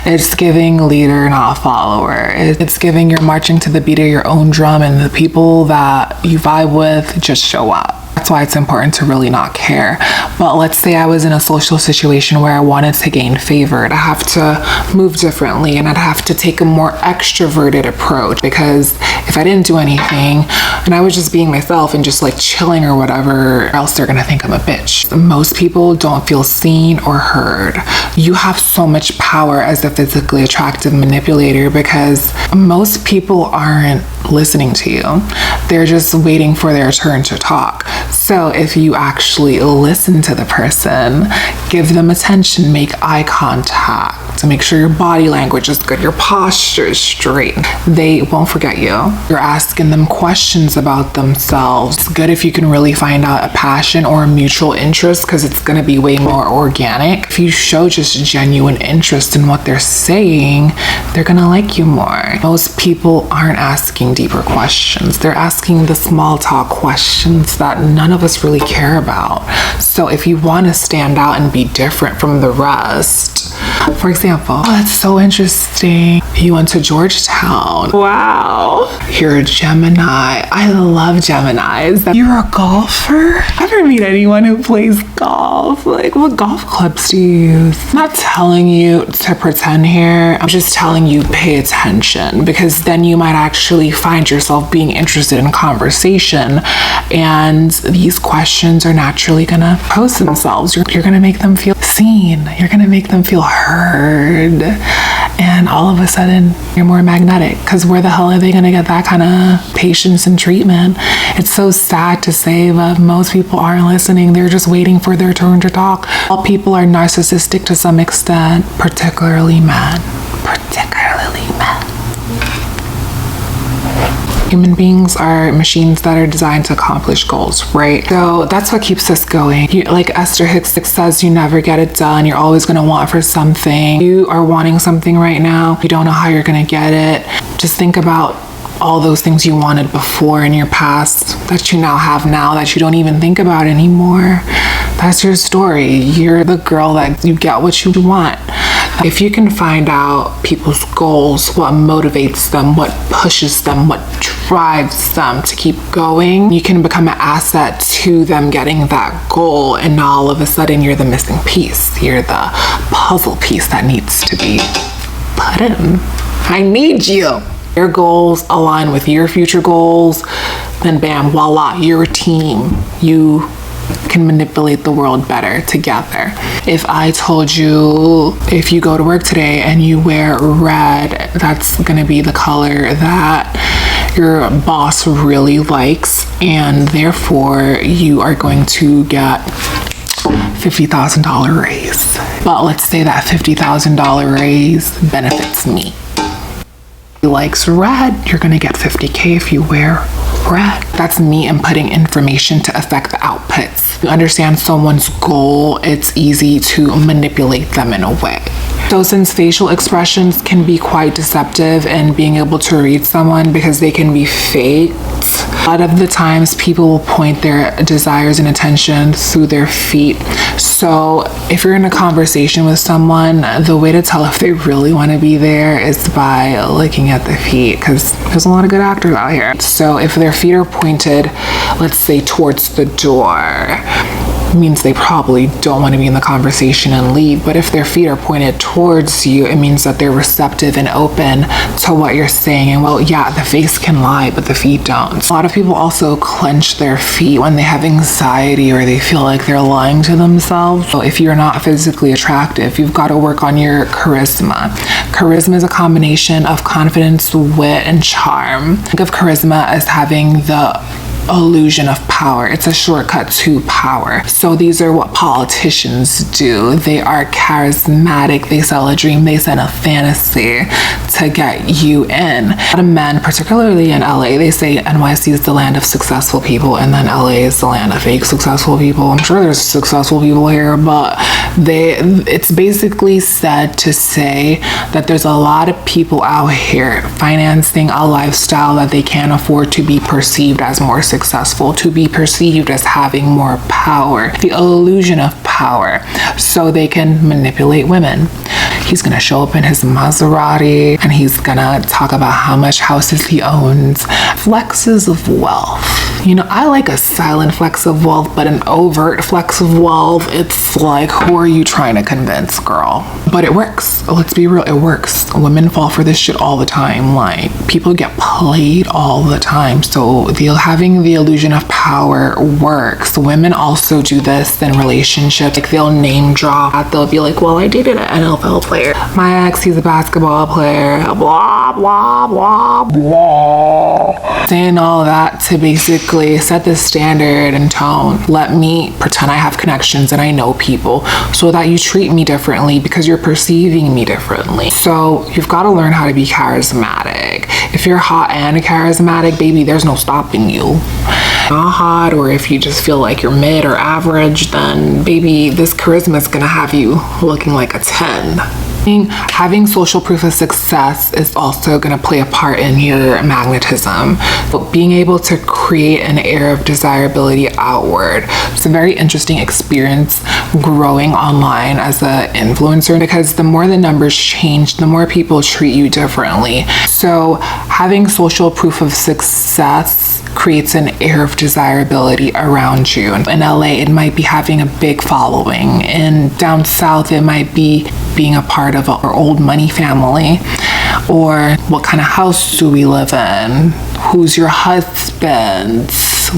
It's giving leader, not follower. It's giving you're marching to the beat of your own drum, and the people that you vibe with just show up. That's why it's important to really not care. But let's say I was in a social situation where I wanted to gain favor. I'd have to move differently, and I'd have to take a more extroverted approach, because if I didn't do anything and I was just being myself and just like chilling or whatever, else they're gonna think I'm a bitch. Most people don't feel seen or heard. You have so much power as a physically attractive manipulator, because most people aren't listening to you. They're just waiting for their turn to talk. So if you actually listen to the person, give them attention, make eye contact, to make sure your body language is good, your posture is straight, they won't forget you. You're asking them questions about themselves. It's good if you can really find out a passion or a mutual interest, because it's going to be way more organic. If you show just genuine interest in what they're saying, they're going to like you more. Most people aren't asking deeper questions. They're asking the small talk questions that none of us really care about. So if you want to stand out and be different from the rest, for example, oh, that's so interesting, you went to Georgetown. Wow. You're a Gemini. I love Geminis. You're a golfer? I never meet anyone who plays golf. Like, what golf clubs do you use? I'm not telling you to pretend here. I'm just telling you pay attention, because then you might actually find yourself being interested in conversation, and these questions are naturally gonna pose themselves. You're gonna make them feel seen. You're gonna make them feel heard. And all of a sudden, you're more magnetic, because where the hell are they gonna get that kind of patience and treatment? It's so sad to say, but most people aren't listening. They're just waiting for their turn to talk. All people are narcissistic to some extent, particularly men. Human beings are machines that are designed to accomplish goals, right? So that's what keeps us going. Like Esther Hicks says, you never get it done. You're always going to want for something. You are wanting something right now. You don't know how you're going to get it. Just think about all those things you wanted before in your past that you now have now that you don't even think about anymore. That's your story. You're the girl that you get what you want. If you can find out people's goals, what motivates them, what pushes them, what drives them to keep going, you can become an asset to them getting that goal, and all of a sudden you're the missing piece. You're the puzzle piece that needs to be put in. I need you. Your goals align with your future goals, then bam, voila, you're a team. You can manipulate the world better together. If I told you, if you go to work today and you wear red, that's gonna be the color that your boss really likes, and therefore you are going to get $50,000 raise. But let's say that $50,000 raise benefits me. He likes red, you're gonna get 50K if you wear red. That's me inputting information to affect the outputs. You understand someone's goal, it's easy to manipulate them in a way. So since facial expressions can be quite deceptive in being able to read someone because they can be faked, a lot of the times people will point their desires and attention through their feet. So if you're in a conversation with someone, the way to tell if they really want to be there is by looking at the feet, because there's a lot of good actors out here. So if their feet are pointed, let's say towards the door, means they probably don't want to be in the conversation and leave. But if their feet are pointed towards you, it means that they're receptive and open to what you're saying. And well, yeah, the face can lie, but the feet don't. A lot of people also clench their feet when they have anxiety or they feel like they're lying to themselves. So if you're not physically attractive, you've got to work on your charisma. Charisma is a combination of confidence, wit, and charm. Think of charisma as having the illusion of power. It's a shortcut to power. So these are what politicians do. They are charismatic. They sell a dream. They sell a fantasy to get you in. A lot of men, particularly in LA, they say NYC is the land of successful people, and then LA is the land of fake successful people. I'm sure there's successful people here, but it's basically said to say that there's a lot of people out here financing a lifestyle that they can't afford to be perceived as more successful, to be perceived as having more power, the illusion of power, so they can manipulate women. He's gonna show up in his Maserati and he's gonna talk about how much houses he owns. Flexes of wealth. You know, I like a silent flex of wealth, but an overt flex of wealth, it's like, who are you trying to convince, girl? But it works. Let's be real, it works. Women fall for this shit all the time. Like, people get played all the time. So having the illusion of power works. Women also do this in relationships. Like, they'll name drop. They'll be like, well, I dated an NFL player. My ex, he's a basketball player. Blah, blah, blah, blah. Saying all that to basically set the standard and tone. Let me pretend I have connections and I know people so that you treat me differently because you're perceiving me differently. So you've got to learn how to be charismatic. If you're hot and charismatic, baby, there's no stopping you. Not hot, or if you just feel like you're mid or average, then baby, this charisma is gonna have you looking like a 10. Having social proof of success is also going to play a part in your magnetism. But being able to create an air of desirability outward. It's a very interesting experience growing online as an influencer, because the more the numbers change, the more people treat you differently. So having social proof of success creates an air of desirability around you. In LA, it might be having a big following. In down south, it might be being a part of our old money family. Or what kind of house do we live in? Who's your husband?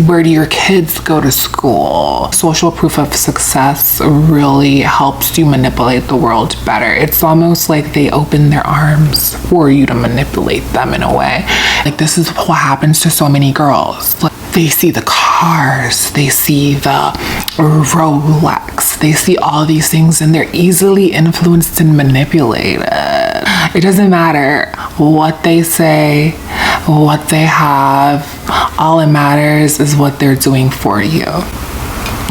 Where do your kids go to school? Social proof of success really helps you manipulate the world better. It's almost like they open their arms for you to manipulate them in a way. Like, this is what happens to so many girls. Like, they see the cars, they see the Rolex, they see all these things, and they're easily influenced and manipulated. It doesn't matter what they say, what they have. All it matters is what they're doing for you.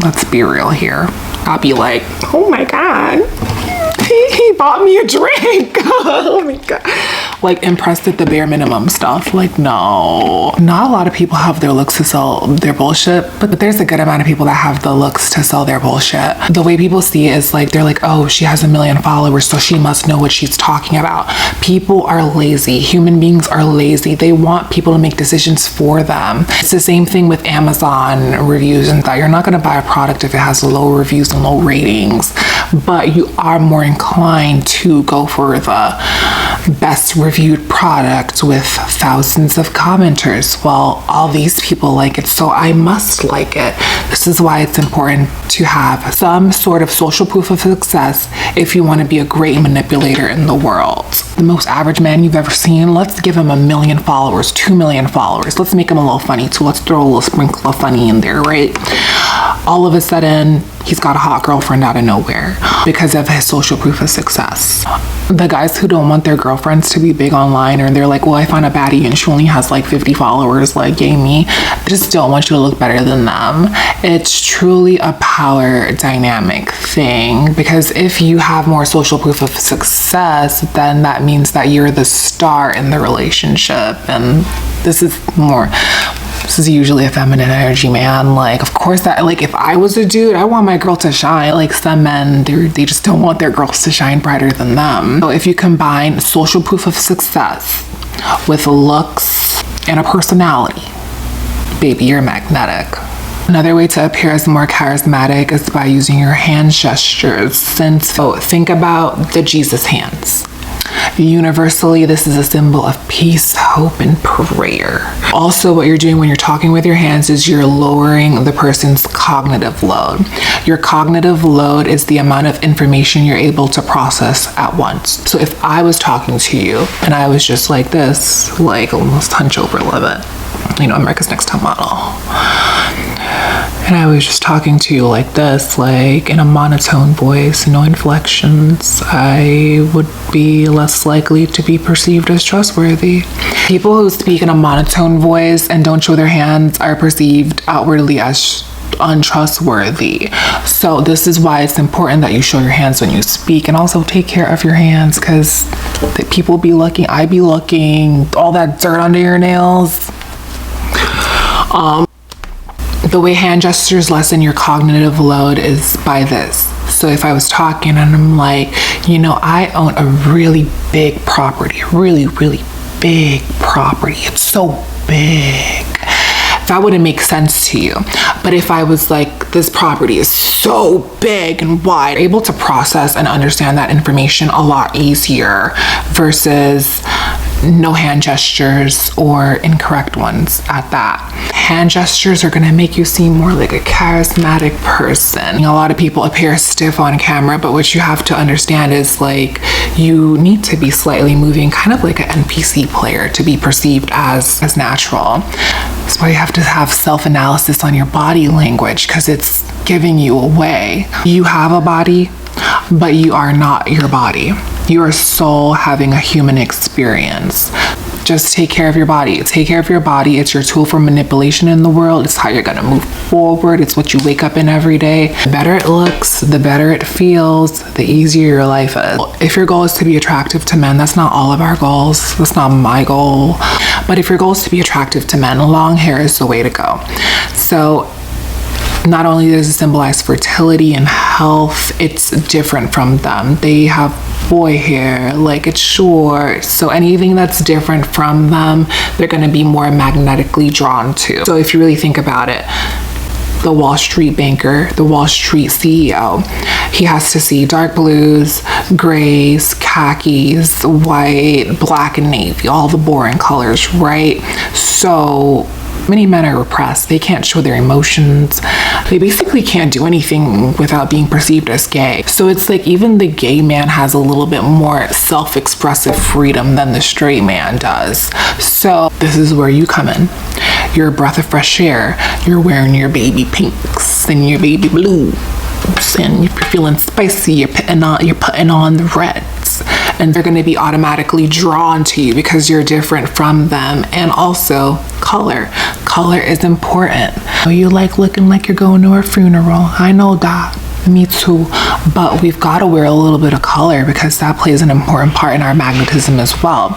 Let's be real here. I'll be like, oh my God, he bought me a drink. Oh my God. Like, impressed at the bare minimum stuff. Like, no. Not a lot of people have their looks to sell their bullshit, but there's a good amount of people that have the looks to sell their bullshit. The way people see it is like, they're like, oh, she has 1 million followers, so she must know what she's talking about. People are lazy. Human beings are lazy. They want people to make decisions for them. It's the same thing with Amazon reviews and that. You're not going to buy a product if it has low reviews and low ratings, but you are more inclined to go for the best reviewed product with thousands of commenters. Well, all these people like it, so I must like it. This is why it's important to have some sort of social proof of success if you want to be a great manipulator in the world. The most average man you've ever seen, let's give him 1 million followers, 2 million followers. Let's make him a little funny too. Let's throw a little sprinkle of funny in there, right? all of a sudden he's got a hot girlfriend out of nowhere because of his social proof of success. The guys who don't want their girlfriends to be big online, or they're like, well, I found a baddie and she only has like 50 followers, like yay me, they just don't want you to look better than them. It's truly a power dynamic thing, because if you have more social proof of success, then that means that you're the star in the relationship. And this is usually a feminine energy, man. Like, of course, that, like, if I was a dude, I want my girl to shine. Like, some men, they just don't want their girls to shine brighter than them. So if you combine social proof of success with looks and a personality, baby, you're magnetic. Another way to appear as more charismatic is by using your hand gestures. Think about the Jesus hands. Universally, this is a symbol of peace, hope, and prayer. Also, what you're doing when you're talking with your hands is you're lowering the person's cognitive load. Your cognitive load is the amount of information you're able to process at once. So if I was talking to you and I was just like this, like almost hunch over a little bit, you know, America's Next Top Model, and I was just talking to you like this, like in a monotone voice, no inflections, I would be less likely to be perceived as trustworthy. People who speak in a monotone voice and don't show their hands are perceived outwardly as untrustworthy. So this is why it's important that you show your hands when you speak, and also take care of your hands, because people be looking, I be looking, all that dirt under your nails. The way hand gestures lessen your cognitive load is by this. So if I was talking and I'm like, you know, I own a really big property, really, really big property. It's so big. That wouldn't make sense to you. But if I was like, this property is so big and wide, able to process and understand that information a lot easier versus no hand gestures, or incorrect ones at that. Hand gestures are gonna make you seem more like a charismatic person. A lot of people appear stiff on camera, but what you have to understand is, like, you need to be slightly moving, kind of like an NPC player, to be perceived as natural. That's why you have to have self-analysis on your body language, because it's giving you away. You have a body, but you are not your body. You're a soul having a human experience. Just take care of your body. Take care of your body. It's your tool for manipulation in the world. It's how you're gonna move forward. It's what you wake up in every day. The better it looks, the better it feels, the easier your life is. If your goal is to be attractive to men, that's not all of our goals. That's not my goal. But if your goal is to be attractive to men, long hair is the way to go. So not only does it symbolize fertility and health, it's different from them. They have boy hair, like it's short. So anything that's different from them, they're gonna be more magnetically drawn to. So if you really think about it, the Wall Street banker, the Wall Street CEO, he has to see dark blues, grays, khakis, white, black, and navy, all the boring colors, right? So many men are repressed. They can't show their emotions. They basically can't do anything without being perceived as gay. So it's like even the gay man has a little bit more self-expressive freedom than the straight man does. So this is where you come in. You're a breath of fresh air. You're wearing your baby pinks and your baby blues, and if you're feeling spicy, you're putting on the reds, and they're going to be automatically drawn to you because you're different from them. And also color is important. You like looking like you're going to a funeral. I know that. Me too. But we've got to wear a little bit of color because that plays an important part in our magnetism as well.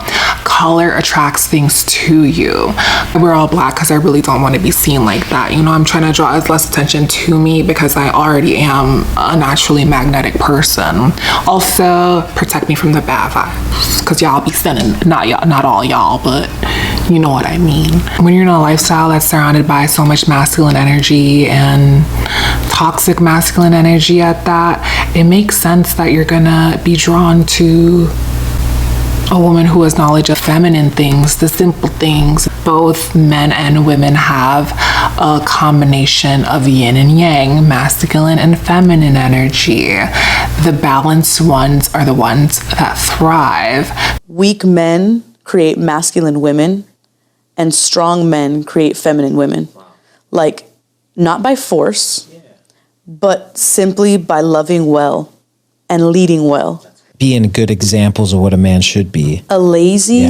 Color attracts things to you. I wear all black because I really don't want to be seen like that. You know, I'm trying to draw as less attention to me because I already am a naturally magnetic person. Also, protect me from the bad vibes because y'all be sending, not all y'all, but you know what I mean. When you're in a lifestyle that's surrounded by so much masculine energy and toxic masculine energy at that, it makes sense that you're gonna be drawn to a woman who has knowledge of feminine things, the simple things. Both men and women have a combination of yin and yang, masculine and feminine energy. The balanced ones are the ones that thrive. Weak men create masculine women, and strong men create feminine women. Like, not by force, but simply by loving well and leading well. Being good examples of what a man should be. A lazy,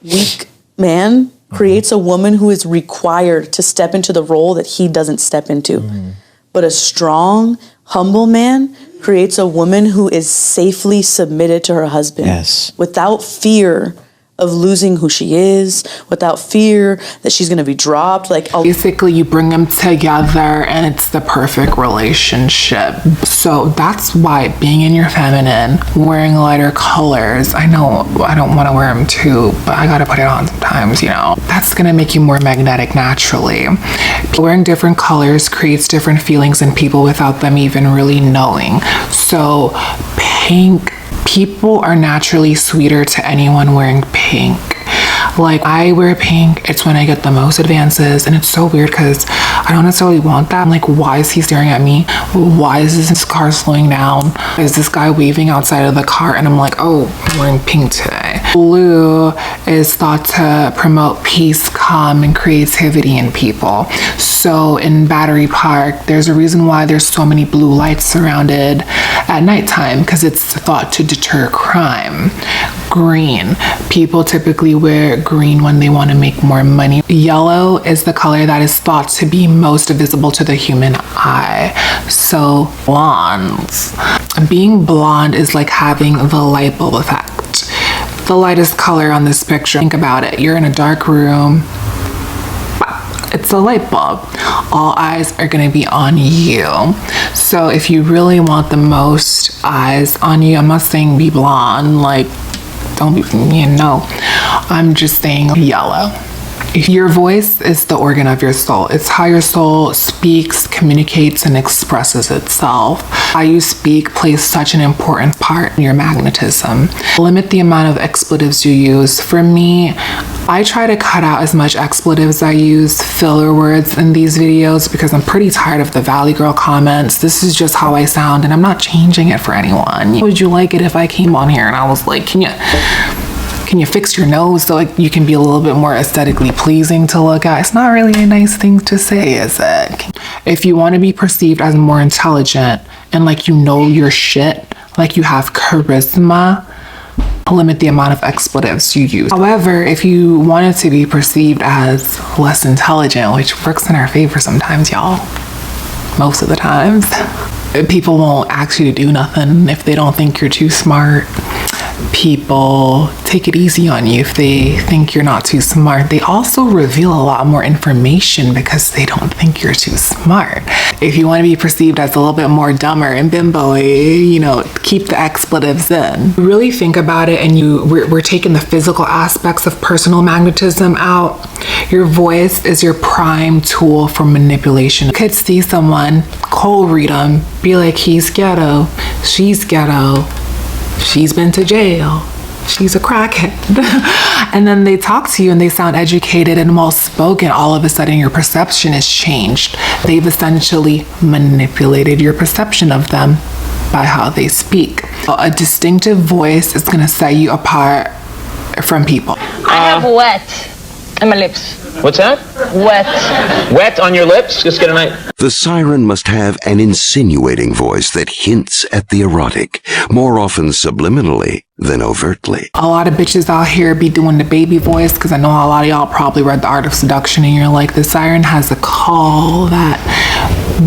weak man creates a woman who is required to step into the role that he doesn't step into. But a strong, humble man creates a woman who is safely submitted to her husband. Without fear of losing who she is, without fear that she's going to be dropped. Like, basically you bring them together and it's the perfect relationship. So that's why being in your feminine, wearing lighter colors, I know I don't want to wear them too, but I got to put it on sometimes, you know, that's going to make you more magnetic naturally. Wearing different colors creates different feelings in people without them even really knowing. So pink, people are naturally sweeter to anyone wearing pink. Like, I wear pink, it's when I get the most advances, and it's so weird because I don't necessarily want that. I'm like, why is he staring at me? Why is this car slowing down? Is this guy waving outside of the car? And I'm like, oh, I'm wearing pink today. Blue is thought to promote peace, calm, and creativity in people. So in Battery Park, there's a reason why there's so many blue lights surrounded at nighttime, because it's thought to deter crime. Green, people typically wear green when they want to make more money. Yellow is the color that is thought to be most visible to the human eye. So blondes. Being blonde is like having the light bulb effect. The lightest color on this picture, think about it. You're in a dark room. It's a light bulb. All eyes are going to be on you. So if you really want the most eyes on you, I'm not saying be blonde, like, don't be, you know, I'm just saying yellow. Your voice is the organ of your soul. It's how your soul speaks, communicates, and expresses itself. How you speak plays such an important part in your magnetism. Limit the amount of expletives you use. For me, I try to cut out as much expletives I use, filler words in these videos, because I'm pretty tired of the Valley Girl comments. This is just how I sound, and I'm not changing it for anyone. Would you like it if I came on here and I was like, can you fix your nose so like you can be a little bit more aesthetically pleasing to look at? It's not really a nice thing to say, is it? If you want to be perceived as more intelligent and like you know your shit, like you have charisma, limit the amount of expletives you use. However, if you want it to be perceived as less intelligent, which works in our favor sometimes, y'all, most of the times, people won't ask you to do nothing if they don't think you're too smart. People take it easy on you if they think you're not too smart. They also reveal a lot more information because they don't think you're too smart. If you want to be perceived as a little bit more dumber and bimbo-y, you know, keep the expletives in. Really think about it, and we're taking the physical aspects of personal magnetism out. Your voice is your prime tool for manipulation. You could see someone, cold read them, be like, he's ghetto, she's ghetto, she's been to jail, she's a crackhead. And then they talk to you and they sound educated and well spoken. All of a sudden your perception is changed. They've essentially manipulated your perception of them by how they speak. A distinctive voice is going to set you apart from people. I have wet on my lips. What's that? Wet. Wet on your lips? Just get a night. The siren must have an insinuating voice that hints at the erotic, more often subliminally than overtly. A lot of bitches out here be doing the baby voice, because I know a lot of y'all probably read The Art of Seduction and you're like, the siren has a call that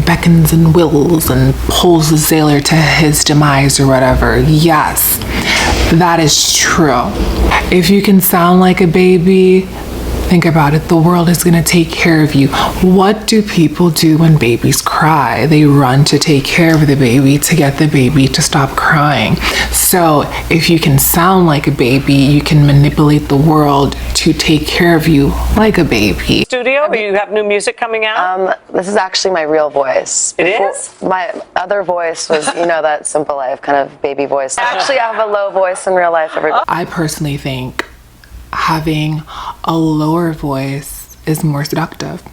beckons and wills and pulls the sailor to his demise or whatever. Yes, that is true. If you can sound like a baby, think about it, the world is going to take care of you. What do people do when babies cry? They run to take care of the baby, to get the baby to stop crying. So if you can sound like a baby, you can manipulate the world to take care of you like a baby. Studio, you have new music coming out? This is actually my real voice. It is? My other voice was, you know, that Simple Life kind of baby voice. Actually, I have a low voice in real life. I personally think having a lower voice is more seductive.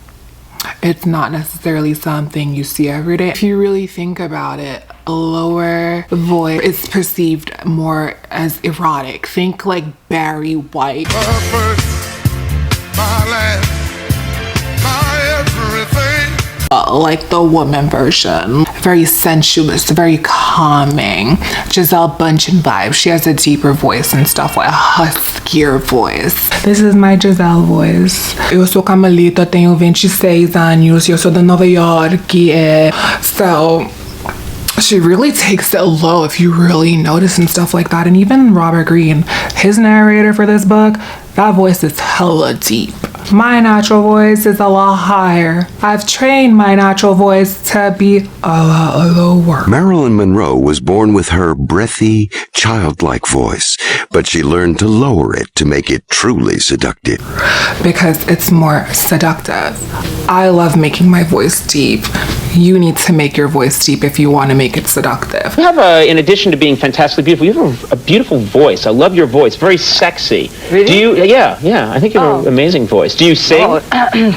It's not necessarily something you see every day. If you really think about it, a lower voice is perceived more as erotic. Think like Barry White. like the woman version. Very sensuous, very calming. Gisele Bundchen vibe. She has a deeper voice and stuff, like a huskier voice. This is my Gisele voice. Eu sou Karmalita, tenho 26 anos, eu sou de Nova York. So she really takes it low if you really notice and stuff like that. And even Robert Greene, his narrator for this book, that voice is hella deep. My natural voice is a lot higher. I've trained my natural voice to be a lot lower. Marilyn Monroe was born with her breathy, childlike voice, but she learned to lower it to make it truly seductive. Because it's more seductive. I love making my voice deep. You need to make your voice deep if you want to make it seductive. You have in addition to being fantastically beautiful, you have a beautiful voice. I love your voice. Very sexy. Really? Do you? Yeah. I think you have an amazing voice. Do you sing? Oh,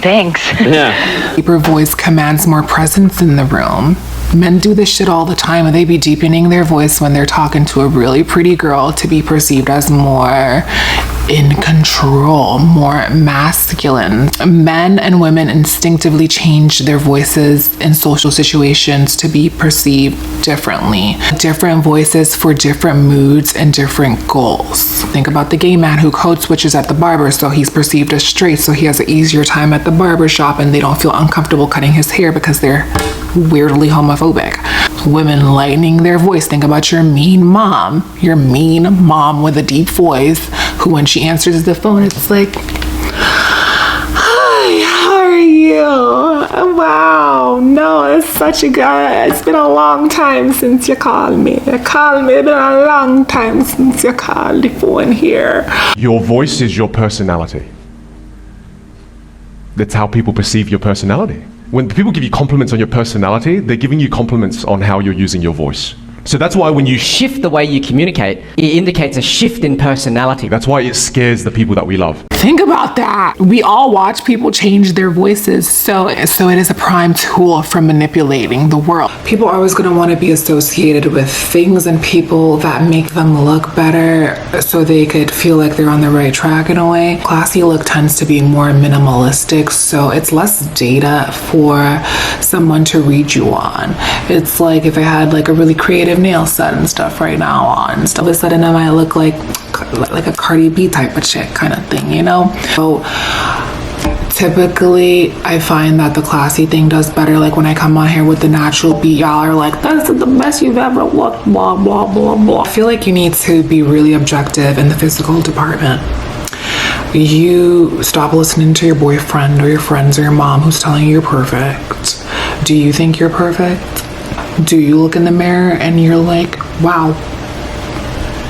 thanks. Yeah. Deeper voice commands more presence in the room. Men do this shit all the time, and they be deepening their voice when they're talking to a really pretty girl to be perceived as more in control, more masculine. Men and women instinctively change their voices in social situations to be perceived differently. Different voices for different moods and different goals. Think about the gay man who code switches at the barber, so he's perceived as straight, so he has an easier time at the barber shop and they don't feel uncomfortable cutting his hair because they're weirdly homophobic. Women lightening their voice. Think about your mean mom with a deep voice who, when she answers the phone, it's like, hi, how are you? Wow, no, it's been a long time since you called me. It's been a long time since you called the phone here. Your voice is your personality. That's how people perceive your personality. When people give you compliments on your personality, they're giving you compliments on how you're using your voice. So that's why when you shift the way you communicate, it indicates a shift in personality. That's why it scares the people that we love. Think about that. We all watch people change their voices, so it is a prime tool for manipulating the world. People are always going to want to be associated with things and people that make them look better so they could feel like they're on the right track in a way. Classy look tends to be more minimalistic, so it's less data for someone to read you on. It's like if I had like a really creative nail set and stuff right now on, all of a sudden I might look like a Cardi B type of chick kind of thing, you know? So typically I find that the classy thing does better. Like when I come on here with the natural beat, y'all are like, that's the best you've ever looked, blah, blah, blah, blah. I feel like you need to be really objective in the physical department. You stop listening to your boyfriend or your friends or your mom who's telling you you're perfect. Do you think you're perfect? Do you look in the mirror and you're like, wow,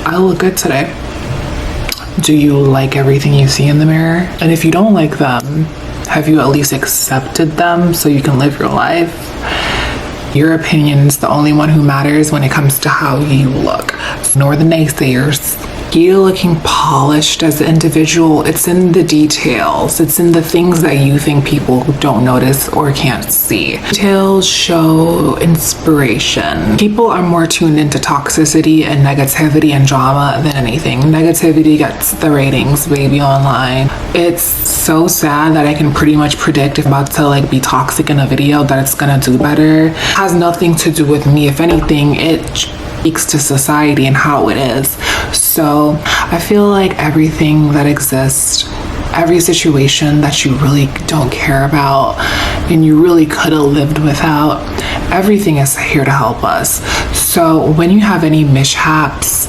I look good today? Do you like everything you see in the mirror? And if you don't like them, have you at least accepted them so you can live your life? Your opinion's the only one who matters when it comes to how you look. Ignore the naysayers. You looking polished as an individual, it's in the details. It's in the things that you think people don't notice or can't see. Details show inspiration. People are more tuned into toxicity and negativity and drama than anything. Negativity gets the ratings, baby, online. It's so sad that I can pretty much predict if I'm about to like be toxic in a video that it's gonna do better. It has nothing to do with me. If anything, it speaks to society and how it is. So I feel like everything that exists, every situation that you really don't care about and you really could have lived without, everything is here to help us. So when you have any mishaps,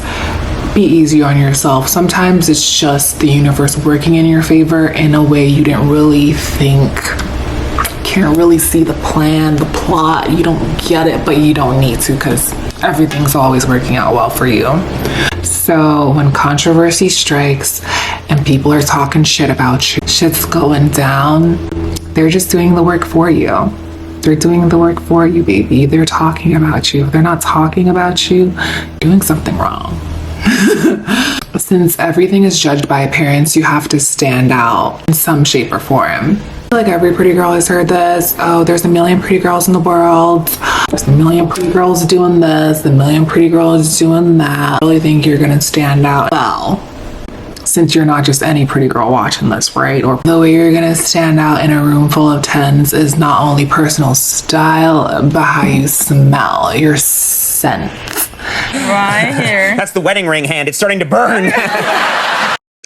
be easy on yourself. Sometimes it's just the universe working in your favor in a way you didn't really think. Can't really see the plan, the plot. You don't get it, but you don't need to because everything's always working out well for you. So when controversy strikes and people are talking shit about you, shit's going down, they're just doing the work for you. They're doing the work for you, baby. They're talking about you. If they're not talking about you, doing something wrong. Since everything is judged by appearance, you have to stand out in some shape or form. Like every pretty girl has heard this. Oh, there's a million pretty girls in the world. There's a million pretty girls doing this, a million pretty girls doing that. I really think you're gonna stand out. Well, since you're not just any pretty girl watching this, right? Or the way you're gonna stand out in a room full of 10s is not only personal style, but how you smell, your scent. Right here. That's the wedding ring hand. It's starting to burn.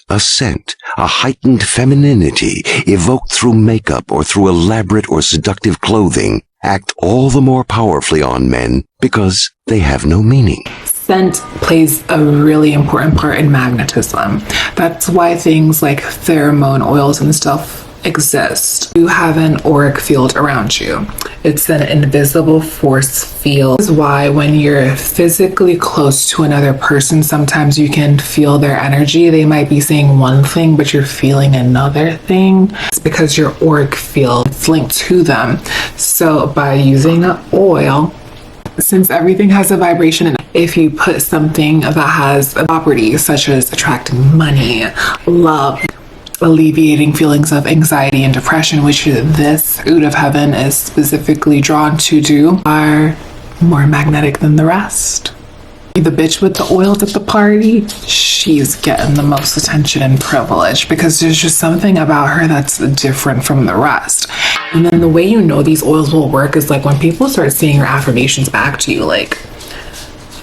A scent, a heightened femininity evoked through makeup or through elaborate or seductive clothing, act all the more powerfully on men because they have no meaning. Scent plays a really important part in magnetism. That's why things like pheromone oils and stuff exist. You have an auric field around you. It's an invisible force field. This is why when you're physically close to another person, sometimes you can feel their energy. They might be saying one thing, but you're feeling another thing. It's because your auric field is linked to them. So by using an oil, since everything has a vibration, and if you put something that has a property such as attracting money, love, alleviating feelings of anxiety and depression, which this oud of heaven is specifically drawn to do, are more magnetic than the rest. The bitch with the oils at the party, she's getting the most attention and privilege because there's just something about her that's different from the rest. And then the way you know these oils will work is like when people start saying your affirmations back to you, like,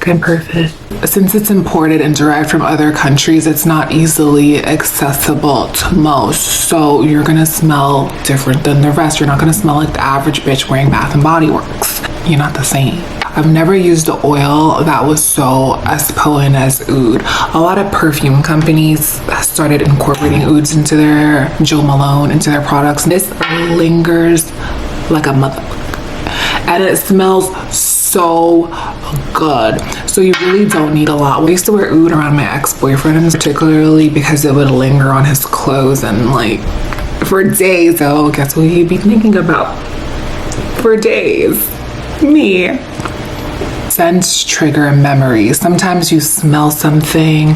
I'm perfect. Since it's imported and derived from other countries, it's not easily accessible to most. So you're gonna smell different than the rest. You're not gonna smell like the average bitch wearing Bath and Body Works. You're not the same. I've never used an oil that was so as potent as oud. A lot of perfume companies started incorporating ouds into their Jo Malone, into their products. This lingers like a mother. And it smells so good. So you really don't need a lot. I used to wear oud around my ex-boyfriend, particularly because it would linger on his clothes and like for days. Oh, guess what he'd be thinking about for days? Me. Scents trigger memories. Sometimes you smell something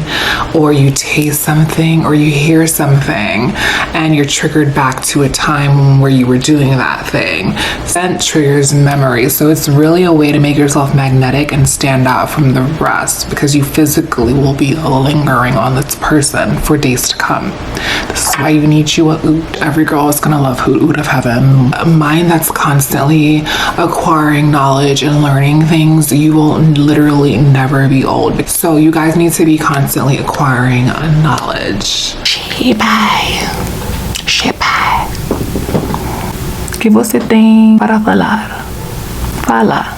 or you taste something or you hear something and you're triggered back to a time where you were doing that thing. Scent triggers memories, so it's really a way to make yourself magnetic and stand out from the rest because you physically will be lingering on this person for days to come. This is why you need you a oud. Every girl is gonna love oud of heaven. A mind that's constantly acquiring knowledge and learning things, you will literally never be old. So you guys need to be constantly acquiring knowledge. Shipai. Que você tem para falar? Fala.